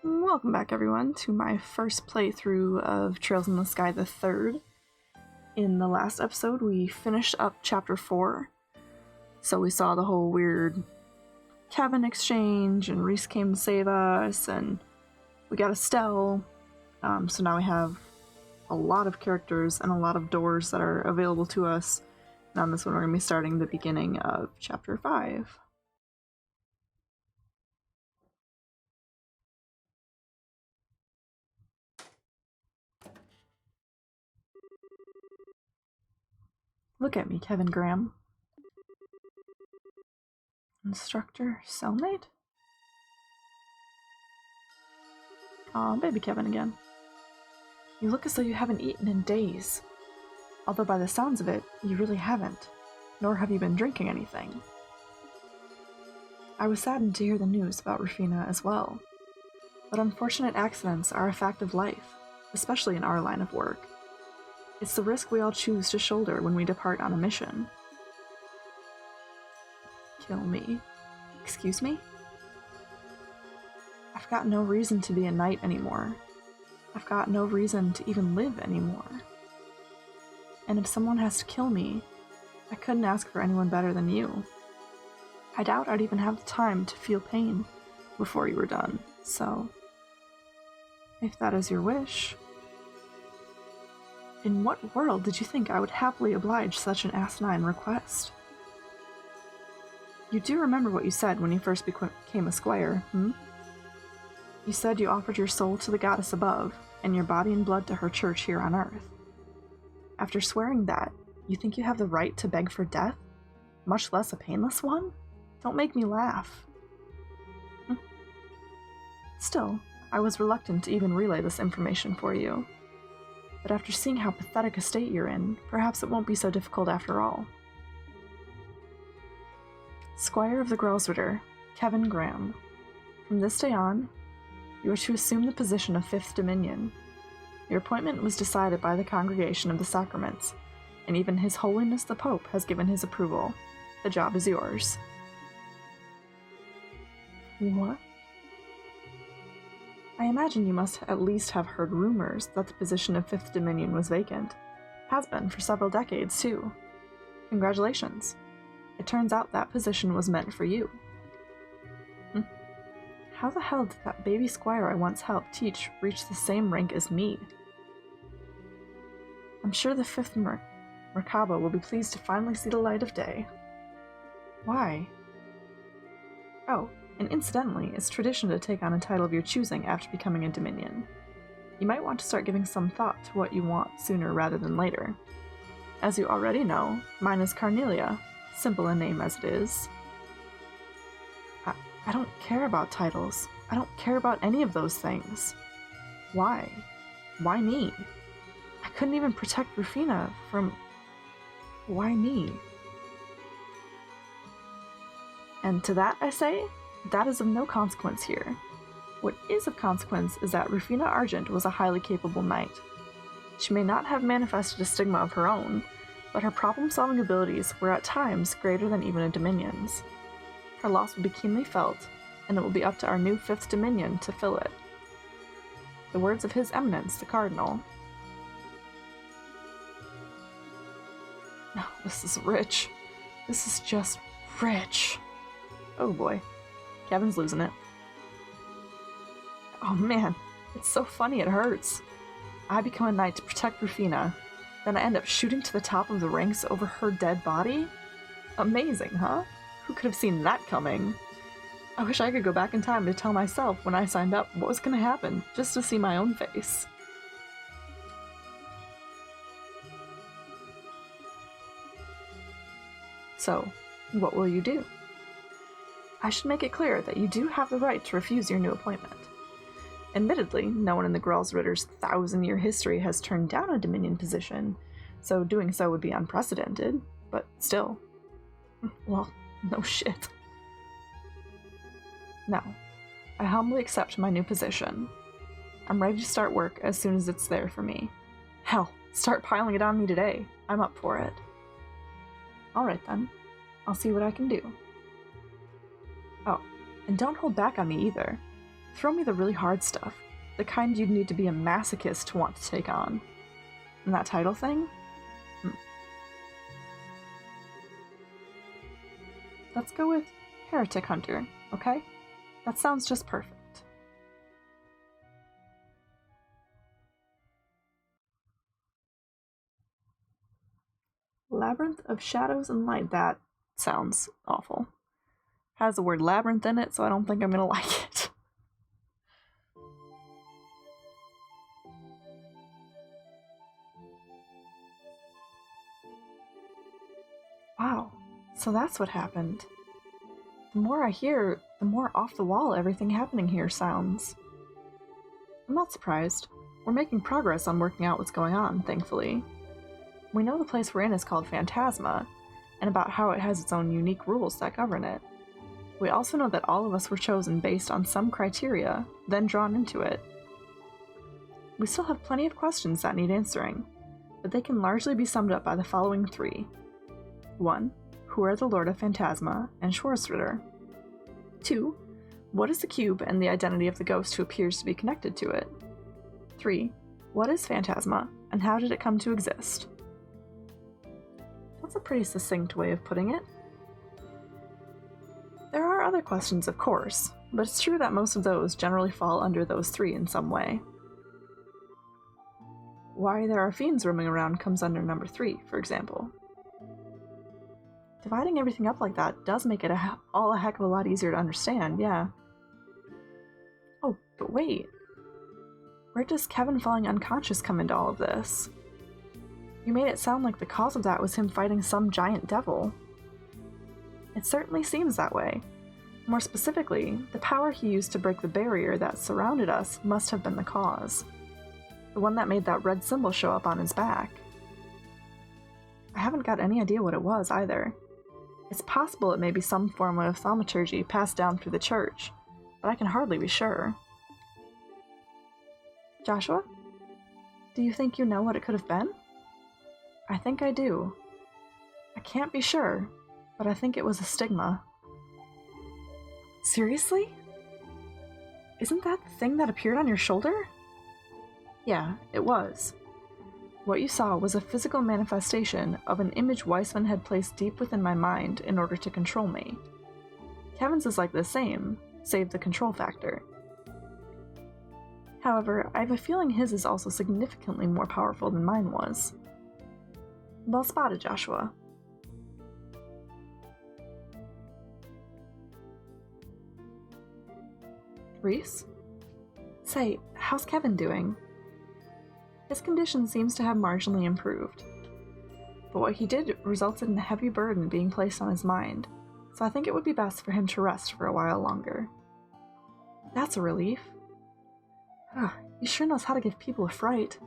Welcome back, everyone, to my first playthrough of Trails in the Sky the Third. In the last episode, we finished up Chapter 4. So we saw the whole weird Kevin exchange, and Ries came to save us, and we got Estelle. So now we have a lot of characters and a lot of doors that are available to us. And on this one, we're going to be starting the beginning of Chapter 5. Look at me, Kevin Graham. Instructor, cellmate? Aw, baby Kevin again. You look as though you haven't eaten in days. Although by the sounds of it, you really haven't. Nor have you been drinking anything. I was saddened to hear the news about Rufina as well. But unfortunate accidents are a fact of life, especially in our line of work. It's the risk we all choose to shoulder when we depart on a mission. Kill me? Excuse me? I've got no reason to be a knight anymore. I've got no reason to even live anymore. And if someone has to kill me, I couldn't ask for anyone better than you. I doubt I'd even have the time to feel pain before you were done, so... if that is your wish... In what world did you think I would happily oblige such an asinine request? You do remember what you said when you first became a squire, hmm? You said you offered your soul to the goddess above, and your body and blood to her church here on earth. After swearing that, you think you have the right to beg for death? Much less a painless one? Don't make me laugh. Still, I was reluctant to even relay this information for you. But after seeing how pathetic a state you're in, perhaps it won't be so difficult after all. Squire of the Grelsritter, Kevin Graham. From this day on, you are to assume the position of Fifth Dominion. Your appointment was decided by the Congregation of the Sacraments, and even His Holiness the Pope has given his approval. The job is yours. What? I imagine you must at least have heard rumors that the position of Fifth Dominion was vacant. Has been for several decades, too. Congratulations. It turns out that position was meant for you. How the hell did that baby squire I once helped teach reach the same rank as me? I'm sure the Fifth Merkaba will be pleased to finally see the light of day. Why? Oh, and incidentally, it's tradition to take on a title of your choosing after becoming a Dominion. You might want to start giving some thought to what you want sooner rather than later. As you already know, mine is Carnelia, simple a name as it is. I don't care about titles. I don't care about any of those things. Why? Why me? I couldn't even protect Rufina from... Why me? And to that I say, that is of no consequence here. What is of consequence is that Rufina Argent was a highly capable knight. She may not have manifested a stigma of her own, but her problem-solving abilities were at times greater than even a Dominion's. Her loss will be keenly felt, and it will be up to our new Fifth Dominion to fill it. The words of His Eminence, the Cardinal. No, this is rich. This is just rich. Oh boy. Kevin's losing it. Oh man, it's so funny it hurts. I become a knight to protect Rufina, then I end up shooting to the top of the ranks over her dead body? Amazing, huh? Who could have seen that coming? I wish I could go back in time to tell myself when I signed up what was going to happen, just to see my own face. So, what will you do? I should make it clear that you do have the right to refuse your new appointment. Admittedly, no one in the Grelsritter's 1,000-year history has turned down a Dominion position, so doing so would be unprecedented, but still. Well, no shit. No, I humbly accept my new position. I'm ready to start work as soon as it's there for me. Hell, start piling it on me today. I'm up for it. Alright then, I'll see what I can do. Oh, and don't hold back on me either. Throw me the really hard stuff, the kind you'd need to be a masochist to want to take on. And that title thing? Let's go with Heretic Hunter, okay? That sounds just perfect. Labyrinth of Shadows and Light. That sounds awful. Has the word labyrinth in it, so I don't think I'm gonna like it. Wow, so that's what happened. The more I hear, the more off the wall everything happening here sounds. I'm not surprised. We're making progress on working out what's going on, thankfully. We know the place we're in is called Phantasma, and about how it has its own unique rules that govern it. We also know that all of us were chosen based on some criteria, then drawn into it. We still have plenty of questions that need answering, but they can largely be summed up by the following 3. 1. Who are the Lord of Phantasma and Schwarzritter? 2. What is the cube and the identity of the ghost who appears to be connected to it? 3. What is Phantasma, and how did it come to exist? That's a pretty succinct way of putting it. There are other questions, of course, but it's true that most of those generally fall under those 3 in some way. Why there are fiends roaming around comes under number 3, for example. Dividing everything up like that does make it all a heck of a lot easier to understand, yeah. Oh, but wait. Where does Kevin falling unconscious come into all of this? You made it sound like the cause of that was him fighting some giant devil. It certainly seems that way. More specifically, the power he used to break the barrier that surrounded us must have been the cause. The one that made that red symbol show up on his back. I haven't got any idea what it was, either. It's possible it may be some form of thaumaturgy passed down through the church, but I can hardly be sure. Joshua? Do you think you know what it could have been? I think I do. I can't be sure, but I think it was a stigma. Seriously? Isn't that the thing that appeared on your shoulder? Yeah, it was. What you saw was a physical manifestation of an image Weissman had placed deep within my mind in order to control me. Kevin's is like the same, save the control factor. However, I have a feeling his is also significantly more powerful than mine was. Well spotted, Joshua. Ries? Say, how's Kevin doing? His condition seems to have marginally improved, but what he did resulted in a heavy burden being placed on his mind, so I think it would be best for him to rest for a while longer. That's a relief. He sure knows how to give people a fright.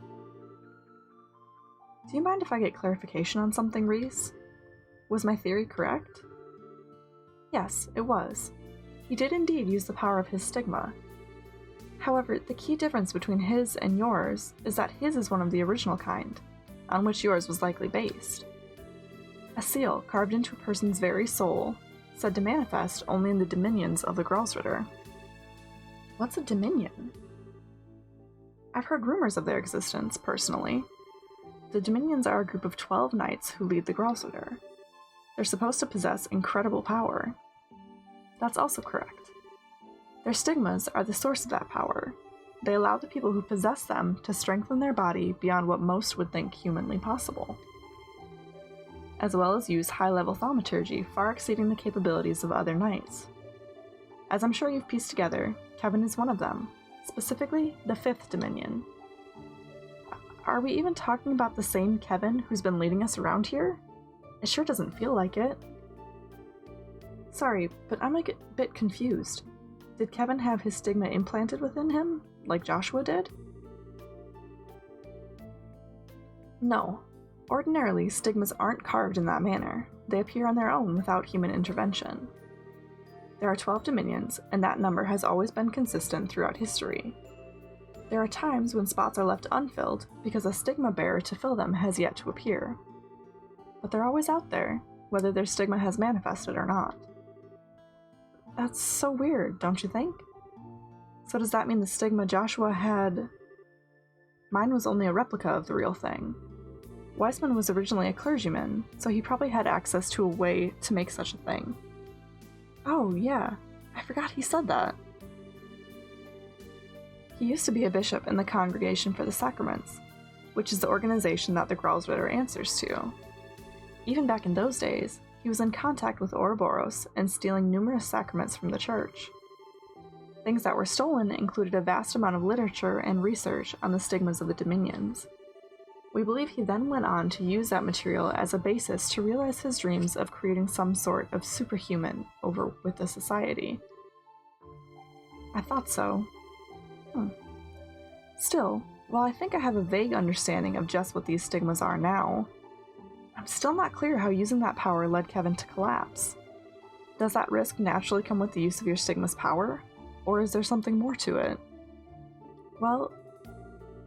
Do you mind if I get clarification on something, Ries? Was my theory correct? Yes, it was. He did indeed use the power of his stigma. However, the key difference between his and yours is that his is one of the original kind, on which yours was likely based. A seal carved into a person's very soul, said to manifest only in the dominions of the Gralsritter. What's a dominion? I've heard rumors of their existence, personally. The dominions are a group of 12 knights who lead the Gralsritter. They're supposed to possess incredible power. That's also correct. Their stigmas are the source of that power. They allow the people who possess them to strengthen their body beyond what most would think humanly possible, as well as use high-level thaumaturgy far exceeding the capabilities of other knights. As I'm sure you've pieced together, Kevin is one of them, specifically the 5th Dominion. Are we even talking about the same Kevin who's been leading us around here? It sure doesn't feel like it. Sorry, but I'm a bit confused. Did Kevin have his stigma implanted within him, like Joshua did? No. Ordinarily, stigmas aren't carved in that manner. They appear on their own without human intervention. There are 12 dominions, and that number has always been consistent throughout history. There are times when spots are left unfilled because a stigma bearer to fill them has yet to appear. But they're always out there, whether their stigma has manifested or not. That's so weird, don't you think? So does that mean the stigma Joshua had... Mine was only a replica of the real thing. Weissman was originally a clergyman, so he probably had access to a way to make such a thing. Oh, yeah. I forgot he said that. He used to be a bishop in the Congregation for the Sacraments, which is the organization that the Gralsritter answers to. Even back in those days, he was in contact with Ouroboros and stealing numerous sacraments from the church. Things that were stolen included a vast amount of literature and research on the stigmas of the Dominions. We believe he then went on to use that material as a basis to realize his dreams of creating some sort of superhuman over with the society. I thought so. Still, while I think I have a vague understanding of just what these stigmas are now, I'm still not clear how using that power led Kevin to collapse. Does that risk naturally come with the use of your stigma's power? Or is there something more to it? Well,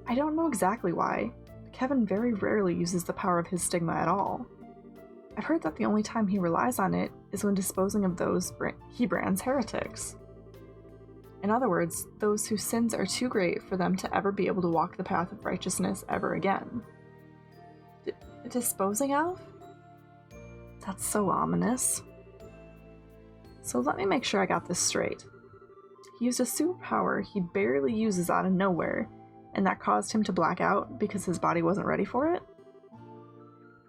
I don't know exactly why. Kevin very rarely uses the power of his stigma at all. I've heard that the only time he relies on it is when disposing of those he brands heretics. In other words, those whose sins are too great for them to ever be able to walk the path of righteousness ever again. Disposing of? That's so ominous. So let me make sure I got this straight. He used a superpower he barely uses out of nowhere, and that caused him to black out because his body wasn't ready for it?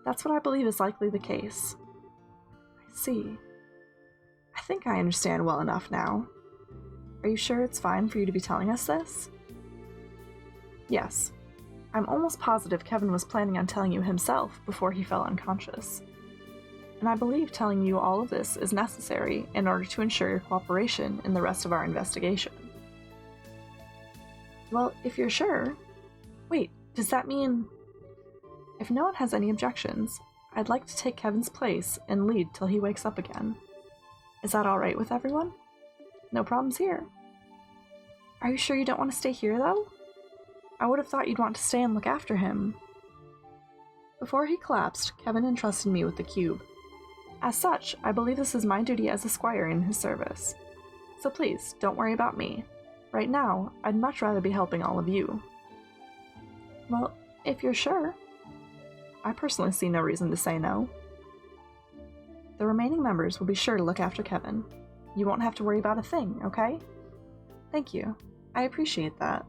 That's what I believe is likely the case. I see. I think I understand well enough now. Are you sure it's fine for you to be telling us this? Yes. I'm almost positive Kevin was planning on telling you himself before he fell unconscious. And I believe telling you all of this is necessary in order to ensure your cooperation in the rest of our investigation. Well, if you're sure... Wait, does that mean... If no one has any objections, I'd like to take Kevin's place and lead till he wakes up again. Is that alright with everyone? No problems here. Are you sure you don't want to stay here, though? I would have thought you'd want to stay and look after him. Before he collapsed, Kevin entrusted me with the cube. As such, I believe this is my duty as a squire in his service. So please, don't worry about me. Right now, I'd much rather be helping all of you. Well, if you're sure. I personally see no reason to say no. The remaining members will be sure to look after Kevin. You won't have to worry about a thing, okay? Thank you. I appreciate that.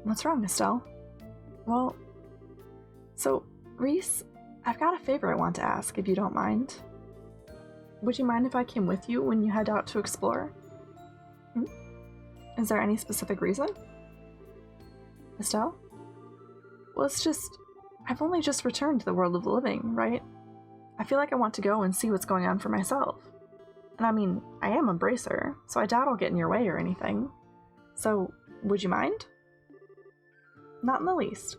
What's wrong, Estelle? Well, so, Ries, I've got a favor I want to ask, if you don't mind. Would you mind if I came with you when you head out to explore? Is there any specific reason? Estelle? Well, it's just... I've only just returned to the world of the living, right? I feel like I want to go and see what's going on for myself. And I mean, I am a bracer, so I doubt I'll get in your way or anything. So, would you mind? Not in the least.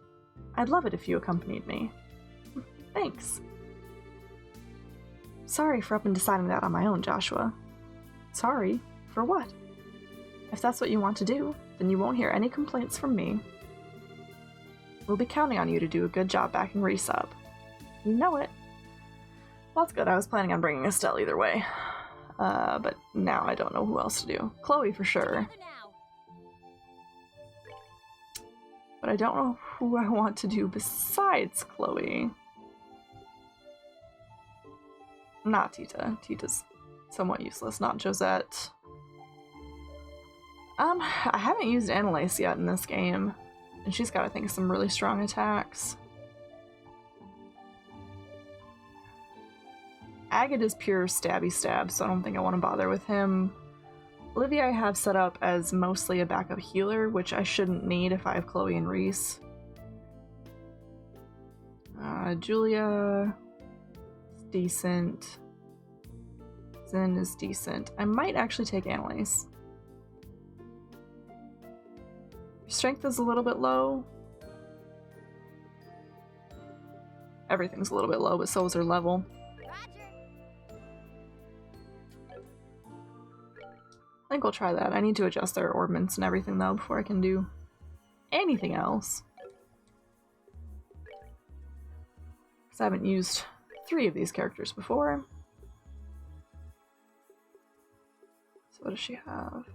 I'd love it if you accompanied me. Thanks. Sorry for up and deciding that on my own, Joshua. Sorry? For what? If that's what you want to do, then you won't hear any complaints from me. We'll be counting on you to do a good job backing Ries up. You know it. Well, that's good. I was planning on bringing Estelle either way. But now I don't know who else to do. Chloe for sure. But I don't know who I want to do besides Chloe. Not Tita. Tita's somewhat useless. Not Josette. I haven't used Annalise yet in this game. And she's got, I think, some really strong attacks. Agate is pure stabby stab, so I don't think I want to bother with him. Olivia I have set up as mostly a backup healer, which I shouldn't need if I have Chloe and Ries. Julia is decent. Zen is decent. I might actually take Annalise. Strength is a little bit low. Everything's a little bit low, but so is her level. I think we'll try that. I need to adjust their orbments and everything, though, before I can do anything else. Because I haven't used 3 of these characters before. What does she have?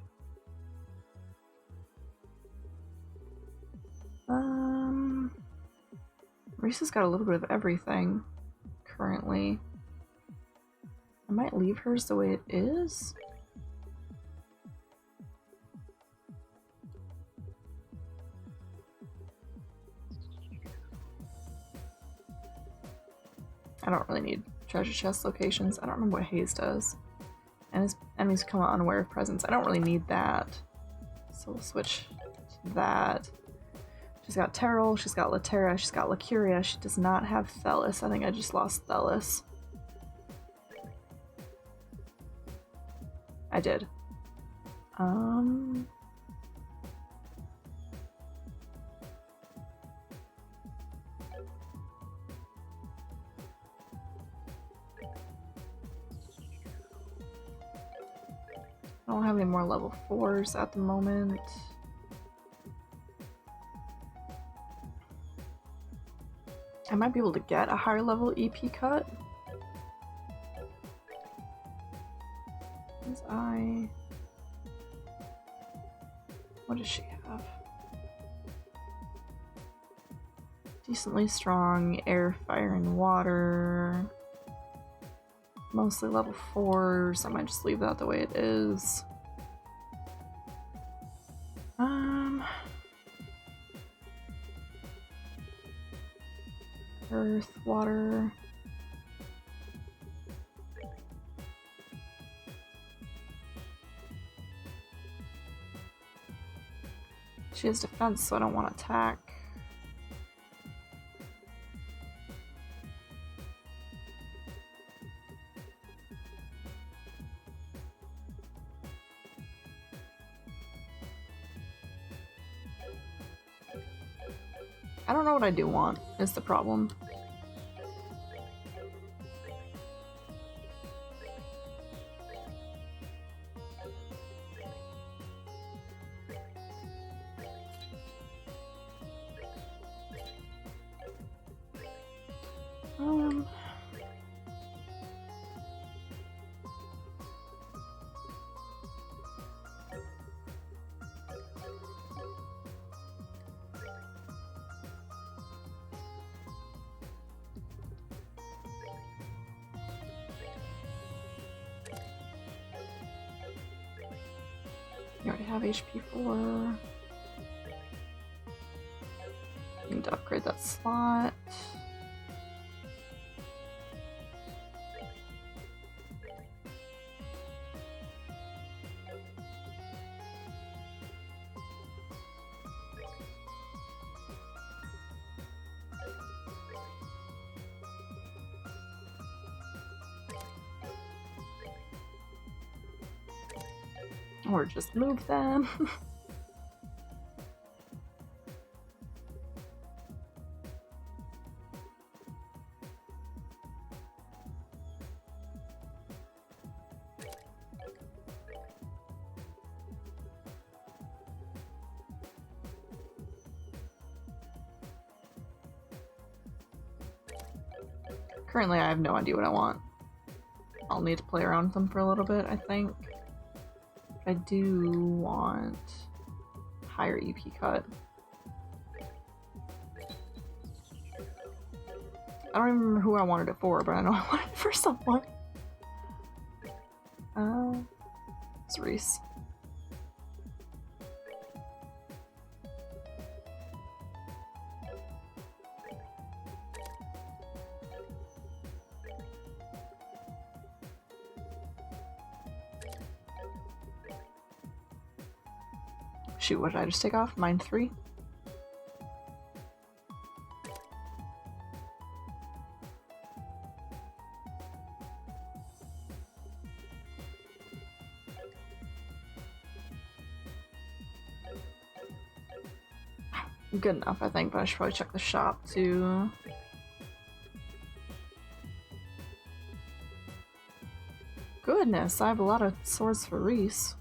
Ries has got a little bit of everything currently. I might leave hers the way it is. I don't really need treasure chest locations. I don't remember what Haze does. And his enemies come out unaware of presence. I don't really need that. So we'll switch to that. She's got Terrell, she's got Laterra, she's got Lacuria. She does not have Thelis. I think I just lost Thelis. I did. I don't have any more level 4s at the moment. I might be able to get a higher level EP cut. What does she have? Decently strong air, fire, and water. Mostly level 4s. I might just leave that the way it is. Earth, water. She has defense, so I don't want to attack. I don't know what I do want, is the problem. You already have HP 4. You need to upgrade that slot. Or just move them. Currently, I have no idea what I want. I'll need to play around with them for a little bit, I think. I do want higher EP cut. I don't even remember who I wanted it for, but I know I wanted it for someone. It's Ries. Shoot, what did I just take off? Mine 3? Good enough, I think, but I should probably check the shop too. Goodness, I have a lot of swords for Ries.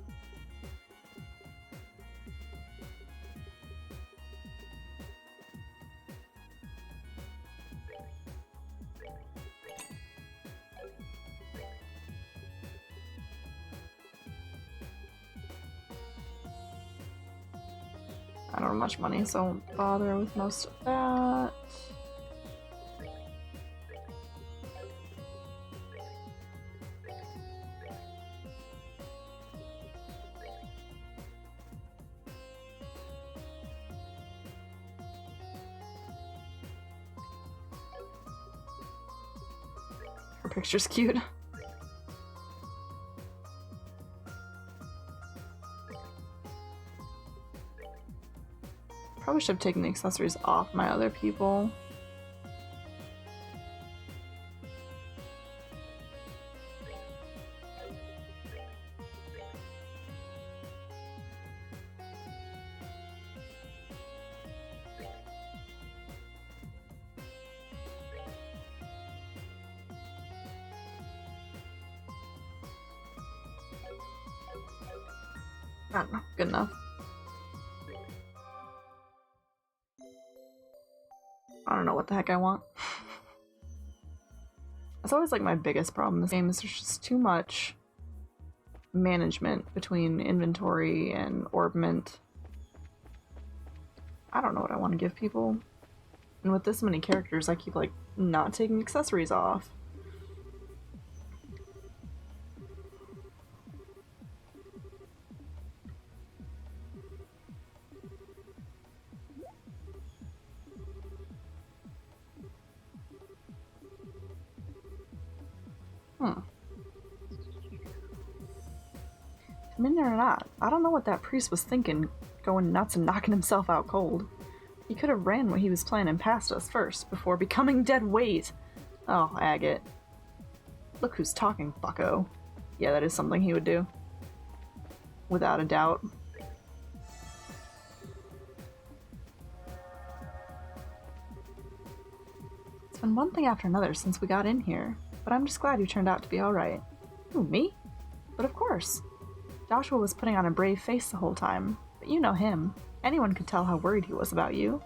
I don't have much money, so I won't bother with most of that. Her picture's cute. Probably should have taken the accessories off my other people. I don't know, good enough. I don't know what the heck I want. That's always like my biggest problem in this game, is there's just too much management between inventory and orbment. I don't know what I want to give people. And with this many characters, I keep like not taking accessories off. I'm in there or not, I don't know what that priest was thinking, going nuts and knocking himself out cold. He could have ran what he was planning past us first, before becoming dead weight. Oh, Agate. Look who's talking, bucko. Yeah, that is something he would do. Without a doubt. It's been one thing after another since we got in here, but I'm just glad you turned out to be alright. Who, me? But of course. Joshua was putting on a brave face the whole time, but you know him. Anyone could tell how worried he was about you.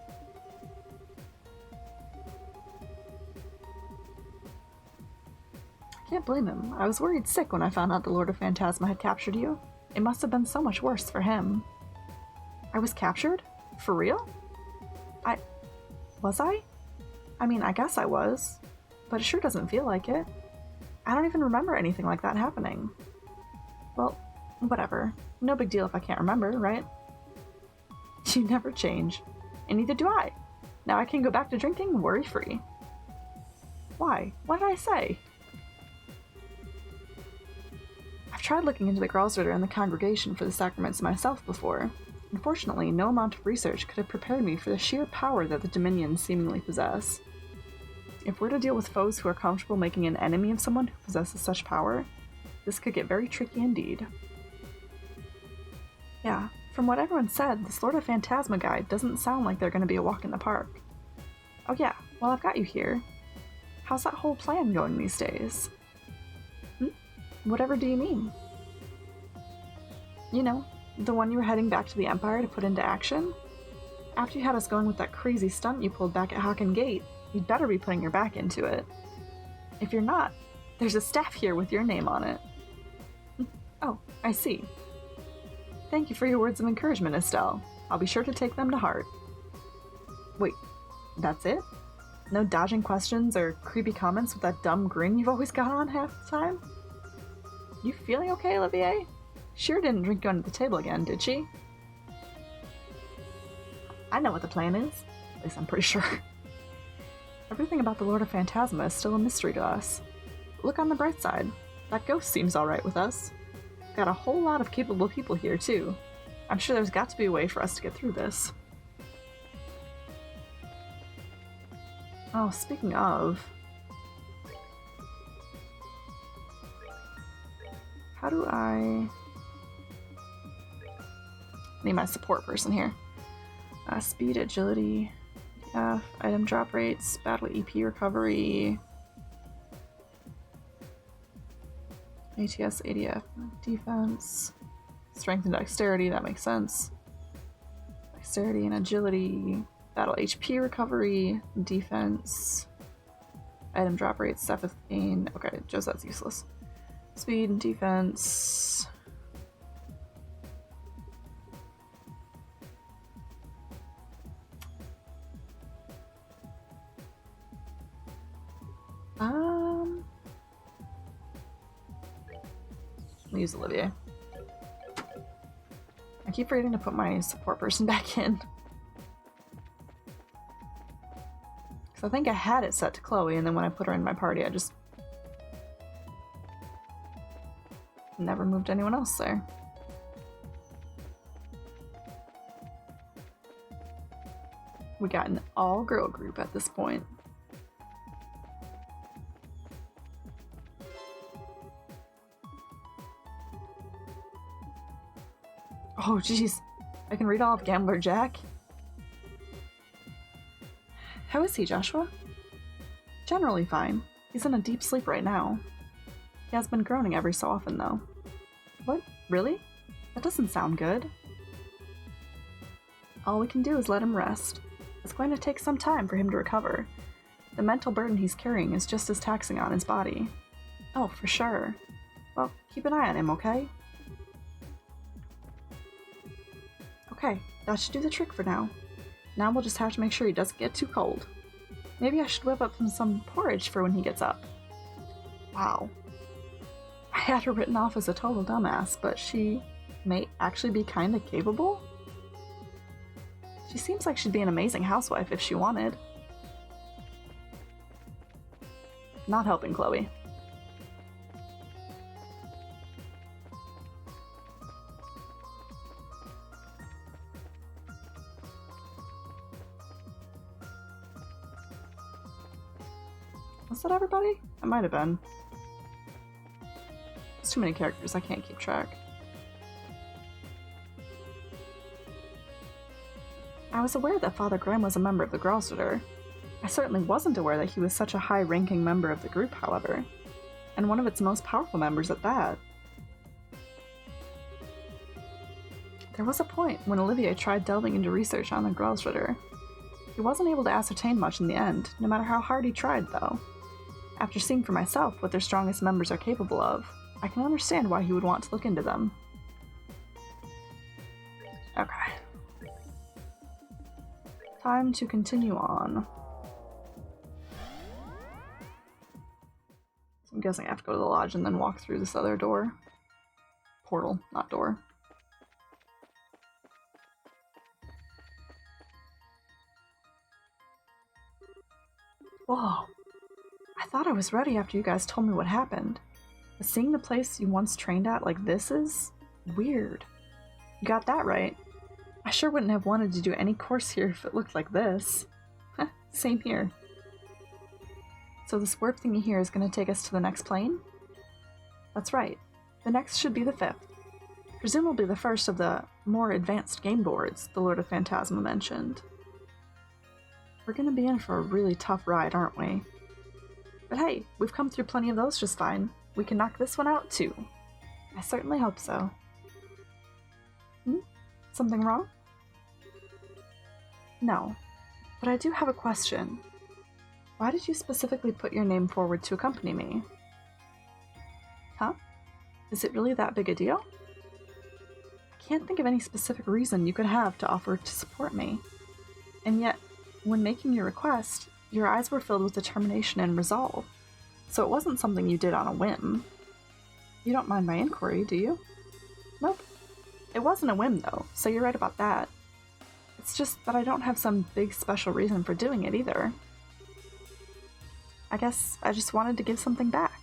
I can't blame him. I was worried sick when I found out the Lord of Phantasma had captured you. It must have been so much worse for him. I was captured? For real? Was I? I mean, I guess I was, but it sure doesn't feel like it. I don't even remember anything like that happening. Well, whatever. No big deal if I can't remember, right? You never change. And neither do I. Now I can go back to drinking worry-free. Why? What did I say? I've tried looking into the girls that are in the congregation for the sacraments myself before. Unfortunately, no amount of research could have prepared me for the sheer power that the Dominions seemingly possess. If we're to deal with foes who are comfortable making an enemy of someone who possesses such power, this could get very tricky indeed. Yeah, from what everyone said, this Lord of Phantasma guy doesn't sound like they're going to be a walk in the park. Oh yeah, well I've got you here. How's that whole plan going these days? Whatever do you mean? You know, the one you were heading back to the Empire to put into action? After you had us going with that crazy stunt you pulled back at Haken Gate, you'd better be putting your back into it. If you're not, there's a staff here with your name on it. Oh, I see. Thank you for your words of encouragement, Estelle. I'll be sure to take them to heart. Wait, that's it? No dodging questions or creepy comments with that dumb grin you've always got on half the time? You feeling okay, Olivier? Sure didn't drink you under the table again, did she? I know what the plan is. At least I'm pretty sure. Everything about the Lord of Phantasma is still a mystery to us. But look on the bright side. That ghost seems alright with us. Got a whole lot of capable people here, too. I'm sure there's got to be a way for us to get through this. Oh, speaking of... How do I... need my support person here. Speed, agility, item drop rates, battle EP recovery, ATS, ADF, defense, strength and dexterity, that makes sense. Dexterity and agility, battle HP recovery, defense, item drop rates, stuff with gain. Okay, Josette's useless. Speed and defense. I'll use Olivia. I keep forgetting to put my support person back in. Because I think I had it set to Chloe, and then when I put her in my party, I just never moved anyone else there. We got an all-girl group at this point. Oh, jeez. I can read all of Gambler Jack. How is he, Joshua? Generally fine. He's in a deep sleep right now. He has been groaning every so often, though. What? Really? That doesn't sound good. All we can do is let him rest. It's going to take some time for him to recover. The mental burden he's carrying is just as taxing on his body. Oh, for sure. Well, keep an eye on him, okay? Okay, that should do the trick for now. Now we'll just have to make sure he doesn't get too cold. Maybe I should whip up some porridge for when he gets up. Wow. I had her written off as a total dumbass, but she may actually be kinda capable? She seems like she'd be an amazing housewife if she wanted. Not helping Chloe. Was that everybody? It might have been. There's too many characters, I can't keep track. I was aware that Father Graham was a member of the Gralsiter. I certainly wasn't aware that he was such a high-ranking member of the group, however, and one of its most powerful members at that. There was a point when Olivier tried delving into research on the Gralsiter. He wasn't able to ascertain much in the end, no matter how hard he tried, though. After seeing for myself what their strongest members are capable of, I can understand why he would want to look into them. Okay. Time to continue on. So I'm guessing I have to go to the lodge and then walk through this other door. Portal, not door. Whoa. I thought I was ready after you guys told me what happened. But seeing the place you once trained at like this is weird. You got that right. I sure wouldn't have wanted to do any course here if it looked like this. Same here. So this warp thingy here is going to take us to the next plane? That's right. The next should be the 5th. Presumably the first of the more advanced game boards the Lord of Phantasma mentioned. We're going to be in for a really tough ride, aren't we? But hey, we've come through plenty of those just fine. We can knock this one out too. I certainly hope so. Something wrong? No, but I do have a question. Why did you specifically put your name forward to accompany me? Huh? Is it really that big a deal? I can't think of any specific reason you could have to offer to support me. And yet, when making your request, your eyes were filled with determination and resolve. So it wasn't something you did on a whim. You don't mind my inquiry, do you? Nope. It wasn't a whim, though, so you're right about that. It's just that I don't have some big special reason for doing it either. I guess I just wanted to give something back.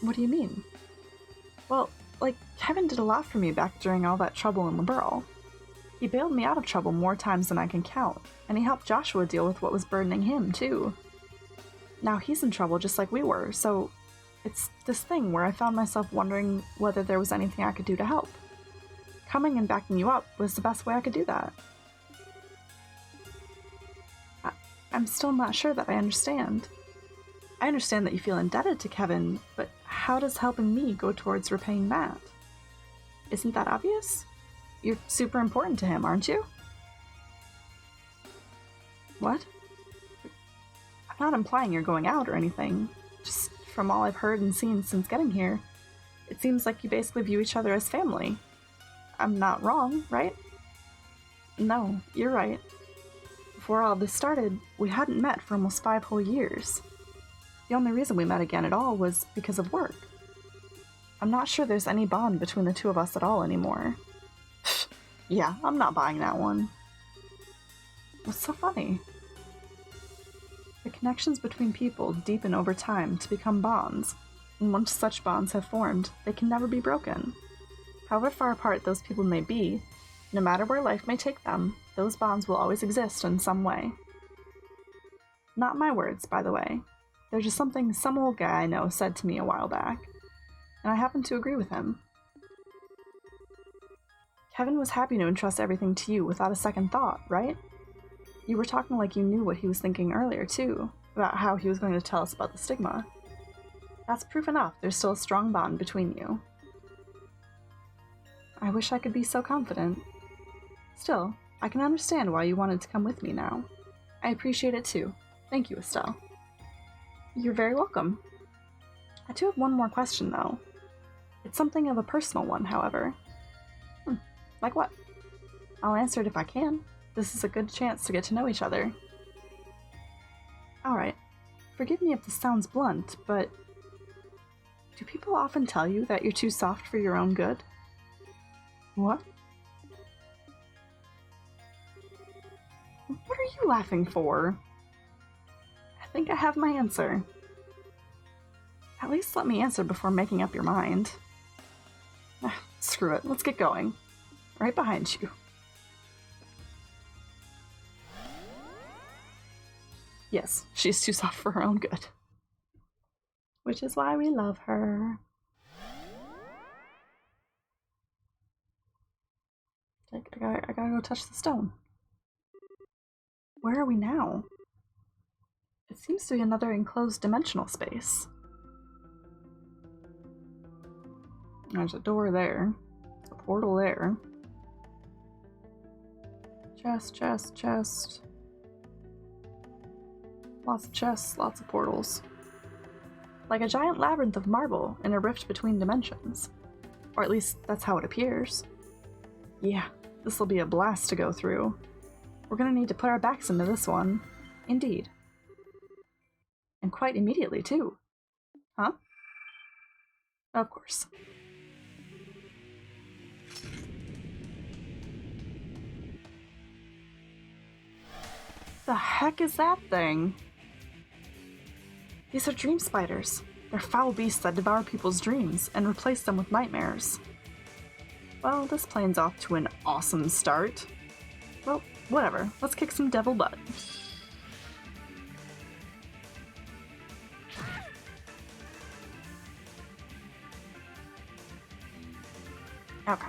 What do you mean? Well, like, Kevin did a lot for me back during all that trouble in Liberl. He bailed me out of trouble more times than I can count, and he helped Joshua deal with what was burdening him, too. Now he's in trouble just like we were, so it's this thing where I found myself wondering whether there was anything I could do to help. Coming and backing you up was the best way I could do that. I'm still not sure that I understand. I understand that you feel indebted to Kevin, but how does helping me go towards repaying that? Isn't that obvious? You're super important to him, aren't you? What? I'm not implying you're going out or anything. Just from all I've heard and seen since getting here, it seems like you basically view each other as family. I'm not wrong, right? No, you're right. Before all this started, we hadn't met for almost 5 whole years. The only reason we met again at all was because of work. I'm not sure there's any bond between the two of us at all anymore. Yeah, I'm not buying that one. What's so funny? The connections between people deepen over time to become bonds, and once such bonds have formed, they can never be broken. However far apart those people may be, no matter where life may take them, those bonds will always exist in some way. Not my words, by the way. They're just something some old guy I know said to me a while back, and I happen to agree with him. Kevin was happy to entrust everything to you without a second thought, right? You were talking like you knew what he was thinking earlier, too, about how he was going to tell us about the stigma. That's proof enough there's still a strong bond between you. I wish I could be so confident. Still, I can understand why you wanted to come with me now. I appreciate it too. Thank you, Estelle. You're very welcome. I do have one more question, though. It's something of a personal one, however. Like what? I'll answer it if I can. This is a good chance to get to know each other. Alright, forgive me if this sounds blunt, but do people often tell you that you're too soft for your own good? What? What are you laughing for? I think I have my answer. At least let me answer before making up your mind. Screw it, let's get going. Right behind you. Yes, she's too soft for her own good. Which is why we love her. I gotta go touch the stone. Where are we now? It seems to be another enclosed dimensional space. There's a door there. A portal there. Chest. Lots of chests, lots of portals. Like a giant labyrinth of marble in a rift between dimensions. Or at least, that's how it appears. Yeah, this'll be a blast to go through. We're gonna need to put our backs into this one. Indeed. And quite immediately, too. Huh? Of course. The heck is that thing? These are dream spiders. They're foul beasts that devour people's dreams and replace them with nightmares. Well, this plane's off to an awesome start. Well, whatever. Let's kick some devil butt. Okay.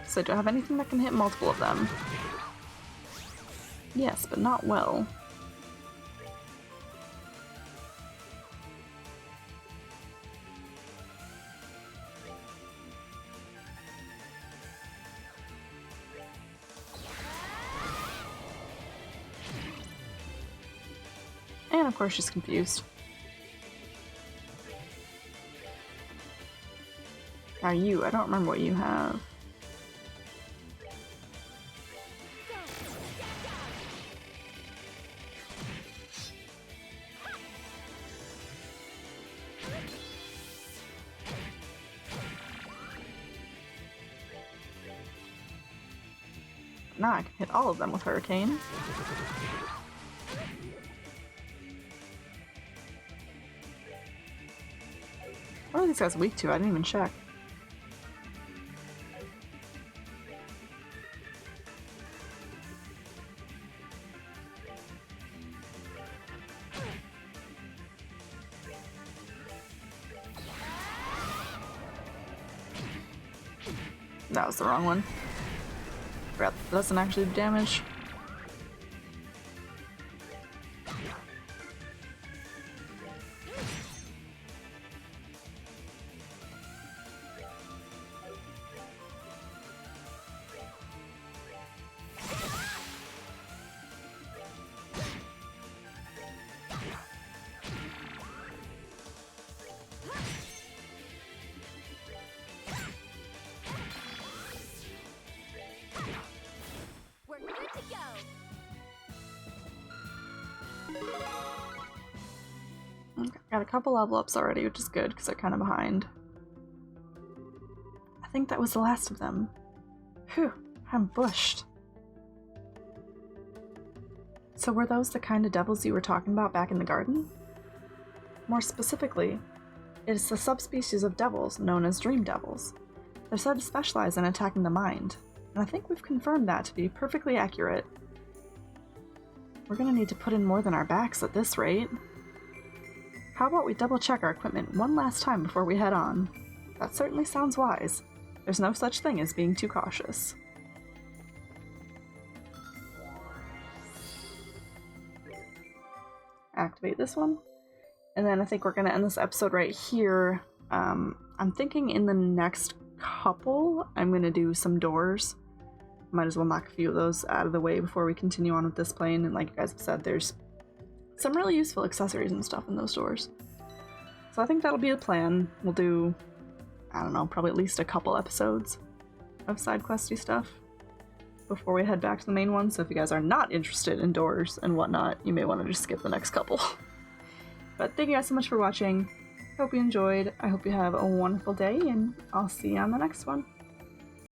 So do I have anything that can hit multiple of them? Yes, but not well. And of course she's confused. Now you, I don't remember what you have. Now I can hit all of them with Hurricane. What are these guys weak to? I didn't even check. That was the wrong one. That doesn't actually do damage. got a couple level ups already, which is good because they're kind of behind. I think that was the last of them. Phew, I'm bushed. So were those the kind of devils you were talking about back in the garden? More specifically, it is the subspecies of devils known as dream devils. They're said to specialize in attacking the mind, and I think we've confirmed that to be perfectly accurate. We're gonna need to put in more than our backs at this rate. How about we double check our equipment one last time before we head on? That certainly sounds wise. There's no such thing as being too cautious. Activate this one. And then I think we're gonna end this episode right here. I'm thinking in the next couple, I'm gonna do some doors. Might as well knock a few of those out of the way before we continue on with this plane. And like you guys have said, there's some really useful accessories and stuff in those doors. So I think that'll be the plan. We'll do, I don't know, probably at least a couple episodes of side questy stuff before we head back to the main one. So if you guys are not interested in doors and whatnot, you may want to just skip the next couple. But thank you guys so much for watching. I hope you enjoyed. I hope you have a wonderful day, and I'll see you on the next one.